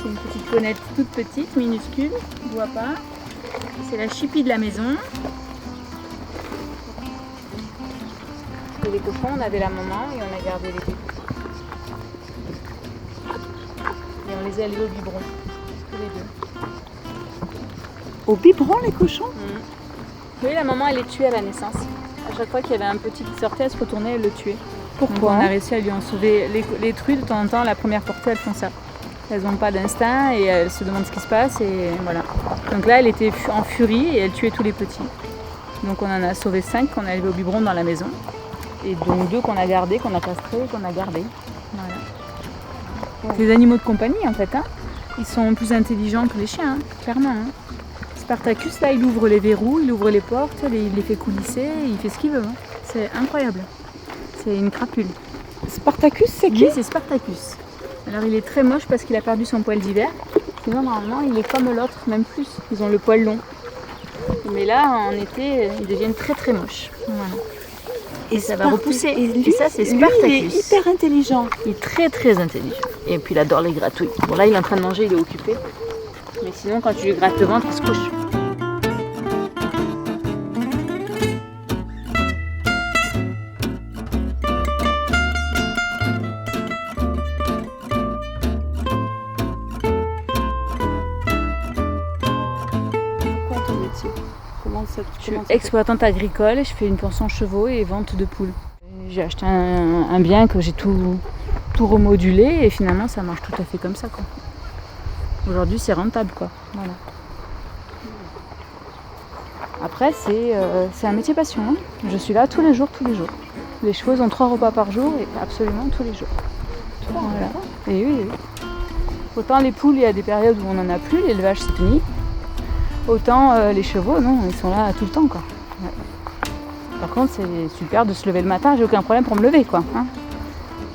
c'est une petite ponette toute petite, minuscule, on ne voit pas. C'est la chipie de la maison. Et les cochons, on avait la maman et on a gardé les petits. Et on les a élevés au biberon, tous les deux. Au biberon, les cochons? Oui, la maman, elle les tuait à la naissance. À chaque fois qu'il y avait un petit qui sortait, elle se retournait, elle le tuait. Pourquoi? Donc on a réussi à lui en sauver. Les truies, de temps en temps, la première portée, elles font ça. Elles n'ont pas d'instinct et elles se demandent ce qui se passe et voilà. Donc là, elle était en furie et elle tuait tous les petits. Donc on en a sauvé 5 qu'on a élevés au biberon dans la maison. Et donc 2 qu'on a gardés, qu'on a castrés et qu'on a gardés. Voilà. Les animaux de compagnie en fait, hein. Ils sont plus intelligents que les chiens, hein, clairement. Hein. Spartacus, là, il ouvre les verrous, il ouvre les portes, il les fait coulisser, il fait ce qu'il veut. Hein. C'est incroyable. C'est une crapule. Spartacus, c'est qui? Oui, c'est Spartacus. Alors il est très moche parce qu'il a perdu son poil d'hiver. Sinon, normalement, il est comme l'autre, même plus. Ils ont le poil long. Mais là, en été, ils deviennent très très moches. Voilà. Et ça va repousser. Et ça, c'est Spartacus. Lui, il est hyper intelligent. Il est très très intelligent. Et puis il adore les gratouilles. Bon là, il est en train de manger, il est occupé. Mais sinon, quand tu lui grattes le ventre, il se couche. Je suis exploitante agricole, je fais une pension chevaux et vente de poules. J'ai acheté un bien que j'ai tout remodulé et finalement ça marche tout à fait comme ça, quoi. Aujourd'hui c'est rentable, quoi. Voilà. Après c'est un métier passion, hein. Je suis là tous les jours. Les chevaux ils ont 3 repas par jour et absolument tous les jours. Voilà. Et oui. Autant les poules il y a des périodes où on n'en a plus, l'élevage c'est fini. Autant les chevaux, non, ils sont là tout le temps, quoi. Ouais. Par contre, c'est super de se lever le matin, j'ai aucun problème pour me lever, quoi. Hein,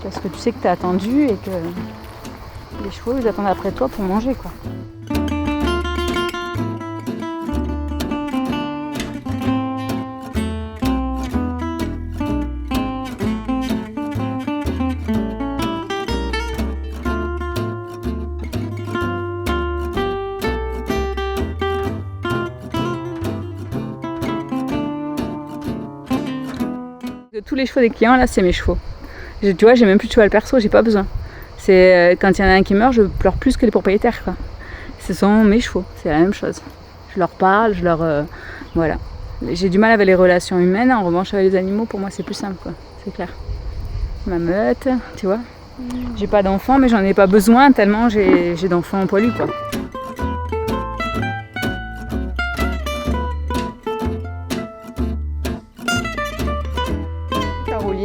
parce que tu sais que tu es attendu et que les chevaux, ils attendent après toi pour manger, quoi. Tous les chevaux des clients, là, c'est mes chevaux. Tu vois, j'ai même plus de cheval perso, j'ai pas besoin. C'est quand il y en a un qui meurt, je pleure plus que les propriétaires, quoi. Ce sont mes chevaux, c'est la même chose. Je leur parle, voilà. J'ai du mal avec les relations humaines, en revanche avec les animaux, pour moi, c'est plus simple, quoi. C'est clair. Ma meute, tu vois. J'ai pas d'enfants, mais j'en ai pas besoin tellement j'ai d'enfants poilus, quoi.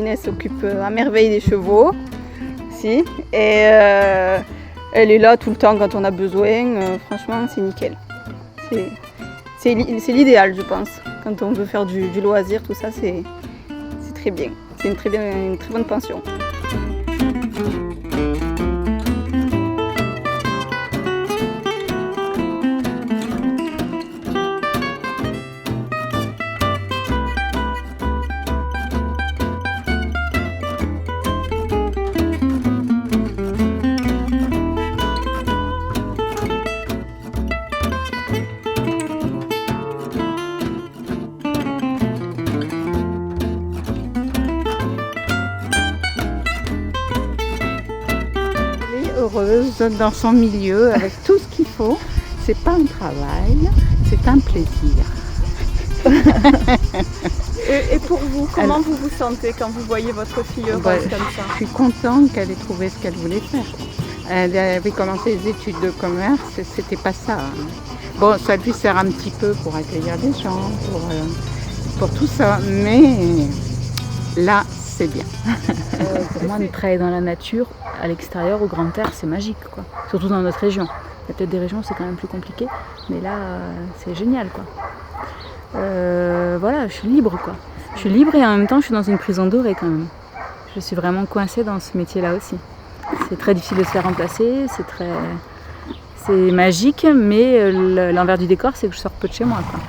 Elle s'occupe à merveille des chevaux, si, et elle est là tout le temps quand on a besoin. Franchement, c'est nickel. C'est l'idéal, je pense. Quand on veut faire du loisir, tout ça, c'est très bien. C'est une très bonne pension. Heureuse dans son milieu avec tout ce qu'il faut. C'est pas un travail, c'est un plaisir. Et pour vous, comment vous vous sentez quand vous voyez votre fille heureuse comme ça? Je suis contente qu'elle ait trouvé ce qu'elle voulait faire. Elle avait commencé les études de commerce, c'était pas ça. Bon, ça lui sert un petit peu pour accueillir des gens, pour tout ça, mais là, c'est bien. Pour moi, de travailler dans la nature, à l'extérieur, au grand air, c'est magique, quoi. Surtout dans notre région. Il y a peut-être des régions où c'est quand même plus compliqué, mais là, c'est génial, quoi. Voilà, je suis libre, quoi. Je suis libre et en même temps, je suis dans une prison dorée, quand même. Je suis vraiment coincée dans ce métier-là aussi. C'est très difficile de se faire remplacer, c'est magique, mais l'envers du décor, c'est que je sors peu de chez moi, quoi.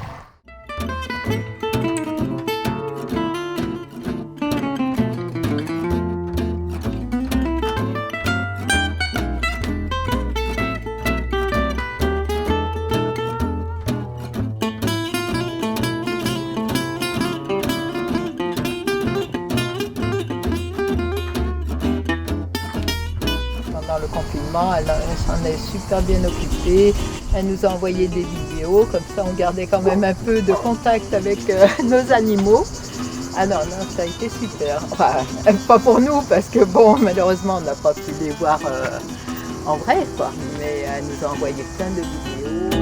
est super bien occupée. Elle nous a envoyé des vidéos, comme ça on gardait quand même un peu de contact avec nos animaux. Ah non, ça a été super. Enfin, pas pour nous, parce que bon, malheureusement, on n'a pas pu les voir en vrai, quoi. Mais elle nous a envoyé plein de vidéos.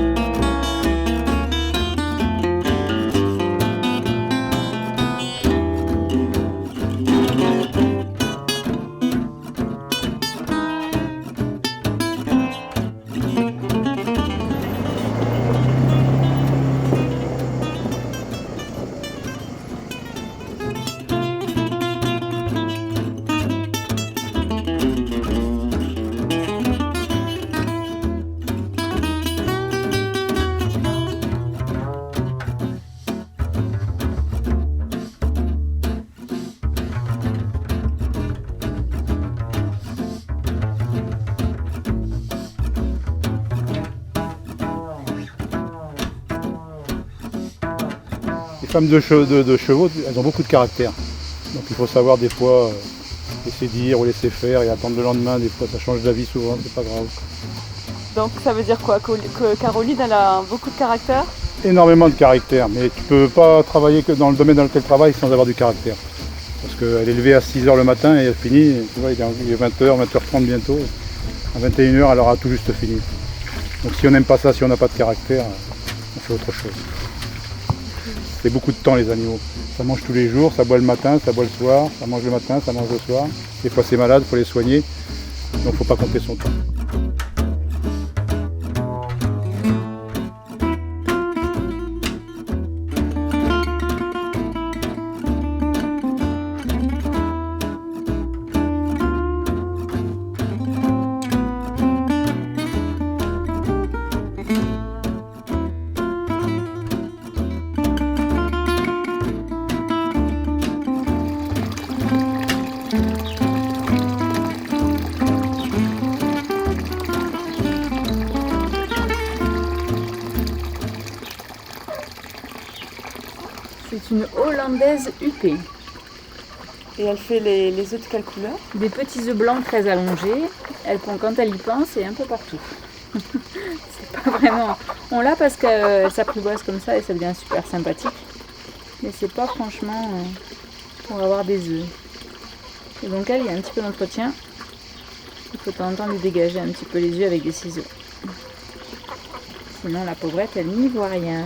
Les femmes de chevaux, elles ont beaucoup de caractère. Donc il faut savoir des fois laisser dire ou laisser faire et attendre le lendemain. Des fois ça change d'avis souvent, c'est pas grave. Donc ça veut dire quoi? Que Caroline, elle a beaucoup de caractère? Énormément de caractère, mais tu peux pas travailler que dans le domaine dans lequel tu travailles sans avoir du caractère. Parce qu'elle est levée à 6h le matin et elle finit, tu vois, il est 20h, 20h30 bientôt. À 21h, elle aura tout juste fini. Donc si on n'aime pas ça, si on n'a pas de caractère, on fait autre chose. C'est beaucoup de temps les animaux. Ça mange tous les jours, ça boit le matin, ça boit le soir, ça mange le matin, ça mange le soir. Des fois c'est malade, il faut les soigner. Donc il ne faut pas compter son temps. C'est une hollandaise huppée. Et elle fait les œufs de quelle couleur? Des petits œufs blancs très allongés. Elle pond quand elle y pense et un peu partout. C'est pas vraiment... On l'a parce qu'elle s'apprivoise comme ça et ça devient super sympathique. Mais c'est pas franchement pour avoir des œufs. Et donc elle, il y a un petit peu d'entretien. Il faut de temps en temps lui dégager un petit peu les yeux avec des ciseaux. Sinon la pauvrette, elle n'y voit rien.